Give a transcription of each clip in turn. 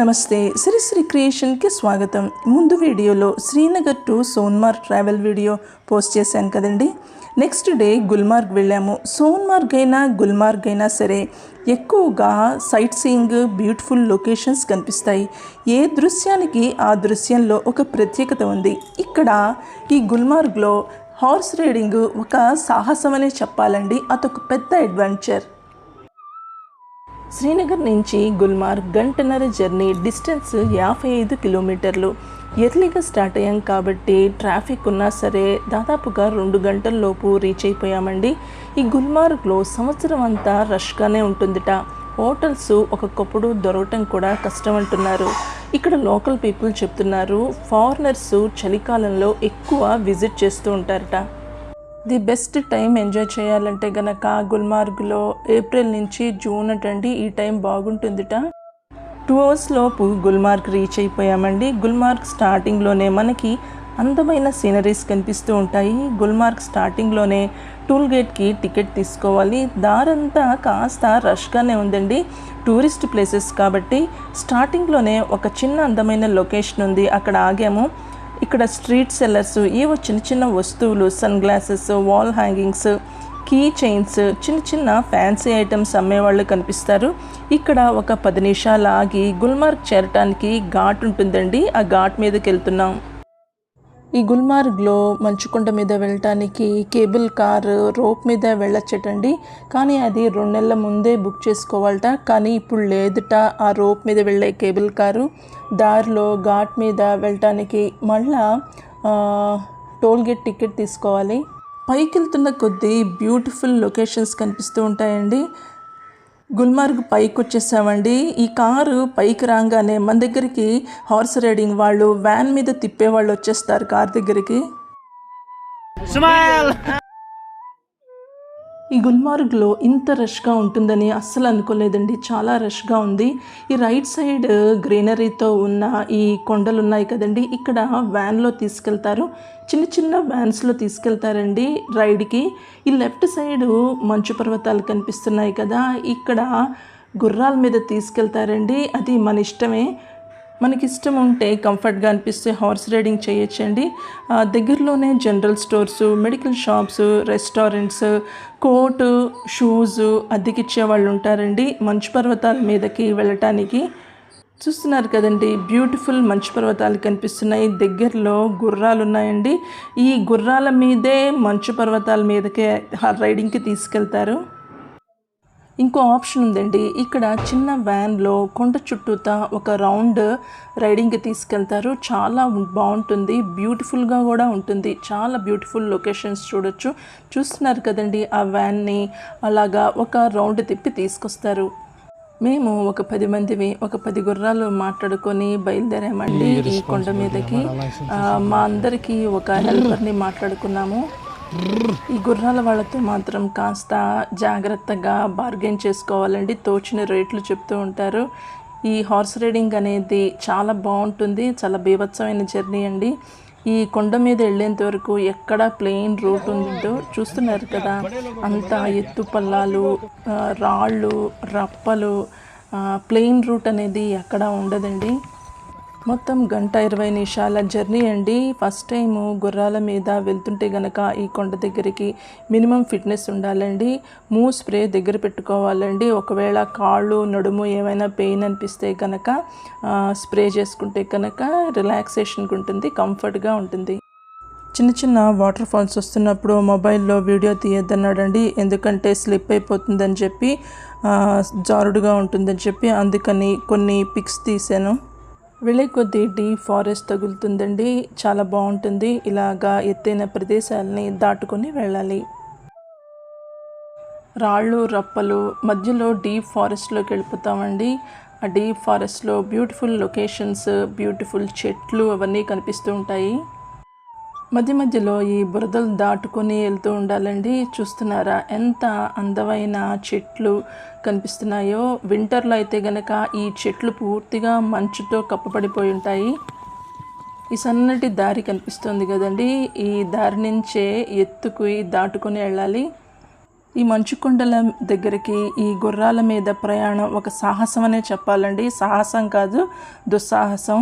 నమస్తే, శ్రీశ్రీ క్రియేషన్కి స్వాగతం. ముందు వీడియోలో Srinagar to Sonmarg travel video post చేశాను కదండి. నెక్స్ట్ డే గుల్మార్గ్ వెళ్ళాము. సోన్మార్గ్ అయినా గుల్మార్గ్ అయినా సరే ఎక్కువగా సైట్ సీయింగ్, బ్యూటిఫుల్ లొకేషన్స్ కనిపిస్తాయి. ఏ దృశ్యానికి ఆ దృశ్యంలో ఒక ప్రత్యేకత ఉంది. ఇక్కడ ఈ గుల్మార్గ్లో హార్స్ రైడింగ్ ఒక సాహసం అనే చెప్పాలండి. అదొక పెద్ద అడ్వెంచర్. శ్రీనగర్ నుంచి గుల్మార్గ్ గంటన్నర జర్నీ, డిస్టెన్స్ 55 కిలోమీటర్లు. ఎర్లీగా స్టార్ట్ అయ్యాం కాబట్టి ట్రాఫిక్ ఉన్నా సరే దాదాపుగా 2 గంటల్లోపు రీచ్ అయిపోయామండి. ఈ గుల్మార్గ్లో సంవత్సరం అంతా రష్గానే ఉంటుందిట. హోటల్స్ ఒక్కొక్కప్పుడు దొరకటం కూడా కష్టం అంటున్నారు. ఇక్కడ లోకల్ పీపుల్ చెప్తున్నారు, ఫారినర్స్ చలికాలంలో ఎక్కువ విజిట్ చేస్తూ ఉంటారట. ది బెస్ట్ టైం ఎంజాయ్ చేయాలంటే గనక గుల్మార్గ్లో ఏప్రిల్ నుంచి జూన్ అటండి. ఈ టైం బాగుంటుందిట. 2 అవర్స్ లోపు గుల్మార్గ్ రీచ్ అయిపోయామండి. గుల్మార్గ్ స్టార్టింగ్లోనే మనకి అందమైన సీనరీస్ కనిపిస్తూ ఉంటాయి. గుల్మార్గ్ స్టార్టింగ్లోనే టోల్ గేట్కి టికెట్ తీసుకోవాలి. దారంతా కాస్త రష్గానే ఉందండి. టూరిస్ట్ ప్లేసెస్ కాబట్టి స్టార్టింగ్లోనే ఒక చిన్న అందమైన లొకేషన్ ఉంది, అక్కడ ఆగాము. ఇక్కడ స్ట్రీట్ సెల్లర్స్ ఏవో చిన్న చిన్న వస్తువులు, sunglasses, wall hangings, key chains, చిన్న చిన్న ఫ్యాన్సీ ఐటమ్స్ అమ్మేవాళ్ళు కనిపిస్తారు. ఇక్కడ ఒక 10 నిమిషాలు ఆగి గుల్మార్గ్ చేరటానికి ఘాట్ ఉంటుందండి. ఆ ఘాట్ మీదకి వెళ్తున్నాం. ఈ గుల్మార్గ్లో మంచుకొండ మీద వెళ్ళటానికి కేబుల్ కార్, రోప్ మీద వెళ్ళొచ్చటండి. కానీ అది 2 నెలల ముందే బుక్ చేసుకోవాలట. కానీ ఇప్పుడు లేదుట ఆ రోప్ మీద వెళ్ళే కేబుల్ కారు. దారిలో ఘాట్ మీద వెళ్ళటానికి మళ్ళా టోల్ గేట్ టికెట్ తీసుకోవాలి. పైకి వెళ్తున్న కొద్దీ బ్యూటిఫుల్ లొకేషన్స్ కనిపిస్తూ ఉంటాయండి. గుల్మార్గ్ పైకి వచ్చేసామండి. ఈ కారు పైకి రాగానే మన దగ్గరికి హార్స్ రైడింగ్ వాళ్ళు, వ్యాన్ మీద తిప్పేవాళ్ళు వచ్చేస్తారు కార్ దగ్గరికి. ఈ గుల్మార్గ్లో ఇంత రష్గా ఉంటుందని అస్సలు అనుకోలేదండి. చాలా రష్గా ఉంది. ఈ రైట్ సైడ్ గ్రీనరీతో ఉన్న ఈ కొండలు ఉన్నాయి కదండి, ఇక్కడ వ్యాన్లో తీసుకెళ్తారు. చిన్న చిన్న వ్యాన్స్లో తీసుకెళ్తారండి రైడ్కి. ఈ లెఫ్ట్ సైడు మంచు పర్వతాలు కనిపిస్తున్నాయి కదా, ఇక్కడ గుర్రాల మీద తీసుకెళ్తారండి. అది మన ఇష్టమే. మనకి ఇష్టం ఉంటే కంఫర్ట్గా అనిపిస్తే హార్స్ రైడింగ్ చేయొచ్చండి. దగ్గరలోనే general stores, medical shops, restaurants, coat, shoes అద్దెకిచ్చే వాళ్ళు ఉంటారండి. మంచు పర్వతాల మీదకి వెళ్ళటానికి చూస్తున్నారు కదండి, బ్యూటిఫుల్ మంచు పర్వతాలు కనిపిస్తున్నాయి. దగ్గరలో గుర్రాలు ఉన్నాయండి. ఈ గుర్రాల మీదే మంచు పర్వతాల మీదకే రైడింగ్కి తీసుకెళ్తారు. ఇంకో ఆప్షన్ ఉందండి. ఇక్కడ చిన్న వ్యాన్లో కొండ చుట్టూతా ఒక రౌండ్ రైడింగ్కి తీసుకెళ్తారు. చాలా బాగుంటుంది, బ్యూటిఫుల్గా కూడా ఉంటుంది. చాలా బ్యూటిఫుల్ లొకేషన్స్ చూడొచ్చు. చూస్తున్నారు కదండి, ఆ వ్యాన్ని అలాగా ఒక రౌండ్ తిప్పి తీసుకొస్తారు. మేము ఒక 10 మందివి, ఒక 10 గుర్రాలు మాట్లాడుకొని బయలుదేరామండి ఈ కొండ మీదకి. మా అందరికీ ఒక హెల్పర్ని మాట్లాడుకున్నాము. ఈ గుర్రాల వాళ్ళతో మాత్రం కాస్త జాగ్రత్తగా బార్గెన్ చేసుకోవాలండి. తోచిన రేట్లు చెప్తూ ఉంటారు. ఈ హార్స్ రైడింగ్ అనేది చాలా బాగుంటుంది. చాలా బీభత్సమైన జర్నీ అండి. ఈ కొండ మీద వెళ్ళేంత వరకు ఎక్కడ ప్లెయిన్ రూట్ ఉందో చూస్తున్నారు కదా, అంత ఎత్తు పల్లాలు, రాళ్ళు, రప్పలు, ప్లెయిన్ రూట్ అనేది ఎక్కడా ఉండదండి. మొత్తం 1:20 నిమిషాల జర్నీ అండి. ఫస్ట్ టైము గుర్రాల మీద వెళ్తుంటే గనక ఈ కొండ దగ్గరికి మినిమం ఫిట్నెస్ ఉండాలండి. మూవ్ స్ప్రే దగ్గర పెట్టుకోవాలండి. ఒకవేళ కాళ్ళు, నడుము ఏమైనా పెయిన్ అనిపిస్తే కనుక స్ప్రే చేసుకుంటే కనుక రిలాక్సేషన్గా ఉంటుంది, కంఫర్ట్గా ఉంటుంది. చిన్న చిన్న వాటర్ ఫాల్స్ వస్తున్నప్పుడు మొబైల్లో వీడియో తీయొద్దన్నాడండి. ఎందుకంటే స్లిప్ అయిపోతుందని చెప్పి, జారుడుగా ఉంటుందని చెప్పి, అందుకని కొన్ని పిక్స్ తీసాను. వెళ్ళే కొద్దీ డీప్ ఫారెస్ట్ తగులుతుందండి. చాలా బాగుంటుంది. ఇలాగా ఎత్తైన ప్రదేశాలని దాటుకొని వెళ్ళాలి. రాళ్ళు, రప్పలు మధ్యలో డీప్ ఫారెస్ట్లోకి వెళ్ళిపోతామండి. ఆ డీప్ ఫారెస్ట్లో బ్యూటిఫుల్ లొకేషన్స్, బ్యూటిఫుల్ చెట్లు అవన్నీ కనిపిస్తూ ఉంటాయి. మధ్య మధ్యలో ఈ బురదలు దాటుకొని వెళ్తూ ఉండాలండి. చూస్తున్నారా ఎంత అందమైన చెట్లు కనిపిస్తున్నాయో. వింటర్లో అయితే గనక ఈ చెట్లు పూర్తిగా మంచుతో కప్పబడిపోయి ఉంటాయి. ఈ సన్నటి దారి కనిపిస్తుంది కదండి, ఈ దారి నుంచే ఎత్తుకు దాటుకొని వెళ్ళాలి. ఈ మంచు కొండల దగ్గరికి ఈ గుర్రాల మీద ప్రయాణం ఒక సాహసం అనే చెప్పాలండి. సాహసం కాదు, దుస్సాహసం.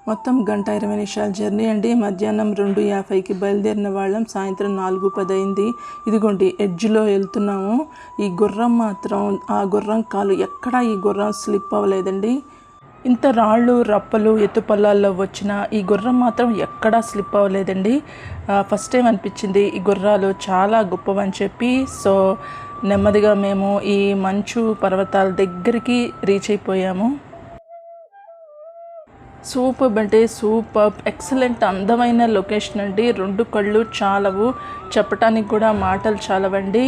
మొత్తం 1:20 జర్నీ అండి. మధ్యాహ్నం 2:50కి బయలుదేరిన వాళ్ళం, సాయంత్రం 4:10 అయింది. ఇదిగోండి ఎడ్జ్లో వెళ్తున్నాము. ఈ గుర్రం మాత్రం, ఆ గుర్రం కాలు ఎక్కడా ఈ గుర్రం స్లిప్ అవ్వలేదండి. ఇంత రాళ్ళు రప్పలు ఎత్తుపల్లాల్లో వచ్చిన ఈ గుర్రం మాత్రం ఎక్కడా స్లిప్ అవ్వలేదండి. ఫస్ట్ టైం అనిపించింది ఈ గుర్రాలు చాలా గొప్పవని చెప్పి. సో నెమ్మదిగా మేము ఈ మంచు పర్వతాల దగ్గరికి రీచ్ అయిపోయాము. సూపర్బ్ అంటే సూపర్బ్, ఎక్సలెంట్, అందమైన లొకేషన్ అండి. 2 కళ్ళు చాలవు, చెప్పటానికి కూడా మాటలు చాలవండి.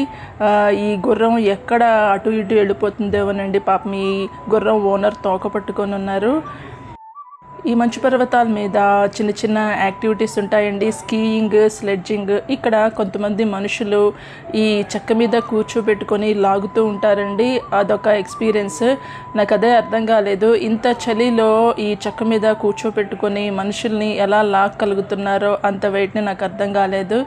ఈ గుర్రం ఎక్కడ అటు ఇటు వెళ్ళిపోతుందేమోనండి. పాపం ఈ గుర్రం ఓనర్ తోక పట్టుకొని ఉన్నారు. ఈ మంచు పర్వతాల మీద చిన్న చిన్న యాక్టివిటీస్ ఉంటాయండి. Skiing, sledging. ఇక్కడ కొంతమంది మనుషులు ఈ చెక్క మీద కూర్చోబెట్టుకొని లాగుతూ ఉంటారండి. అదొక ఎక్స్పీరియన్స్. నాకు అదే అర్థం కాలేదు. ఇంత చలిలో ఈ చెక్క మీద కూర్చోబెట్టుకొని మనుషుల్ని ఎలా లాగలుగుతున్నారో అంత వెయిట్ని నాకు అర్థం కాలేదు.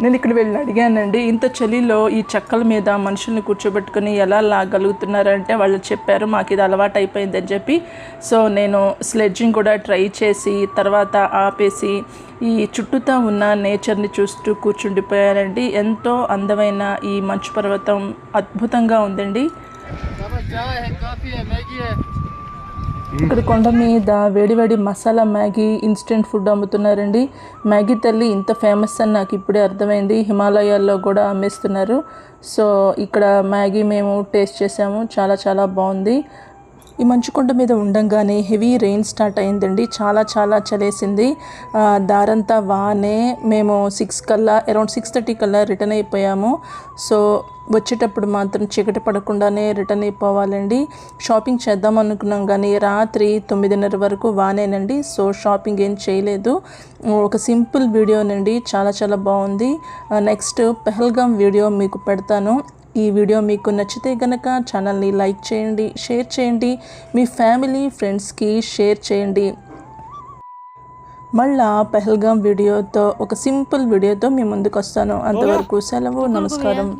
నేను ఇక్కడ వెళ్ళి అడిగానండి, ఇంత చలిలో ఈ చెక్కల మీద మనుషుల్ని కూర్చోబెట్టుకుని ఎలా లాగలుగుతున్నారంటే వాళ్ళు చెప్పారు మాకు ఇది అలవాటు అయిపోయిందని చెప్పి. సో నేను స్లెడ్జింగ్ కూడా ట్రై చేసి తర్వాత ఆపేసి ఈ చుట్టూతా ఉన్న నేచర్ని చూస్తూ కూర్చుండిపోయానండి. ఎంతో అందమైన ఈ మంచు పర్వతం అద్భుతంగా ఉందండి. ఇక్కడ కొండ మీద వేడివేడి మసాలా మ్యాగీ, ఇన్స్టెంట్ ఫుడ్ అమ్ముతున్నారండి. మ్యాగీ తల్లి ఇంత ఫేమస్ అని నాకు ఇప్పుడే అర్థమైంది. హిమాలయాల్లో కూడా అమ్మేస్తున్నారు. సో ఇక్కడ మ్యాగీ మేము టేస్ట్ చేసాము, చాలా చాలా బాగుంది. ఈ మంచుకొండ మీద ఉండంగానే హెవీ రెయిన్ స్టార్ట్ అయిందండి. చాలా చాలా చలేసింది. దారంతా వానే. మేము అరౌండ్ 6:30 కల్లా రిటర్న్ అయిపోయాము. సో వచ్చేటప్పుడు మాత్రం చీకటి పడకుండానే రిటర్న్ అయిపోవాలండి. షాపింగ్ చేద్దాం అనుకున్నాం కానీ రాత్రి 9:30 వరకు వానేనండి. సో షాపింగ్ ఏం చేయలేదు. ఒక సింపుల్ వీడియోనండి, చాలా చాలా బాగుంది. నెక్స్ట్ పెహల్గాం వీడియో మీకు పెడతాను. ఈ వీడియో మీకు నచ్చితే కనుక ఛానల్ని లైక్ చేయండి, షేర్ చేయండి, మీ ఫ్యామిలీ ఫ్రెండ్స్కి షేర్ చేయండి. మళ్ళా పెహల్గాం వీడియోతో, ఒక సింపుల్ వీడియోతో మీ ముందుకు వస్తాను. అంతవరకు సెలవు, నమస్కారం.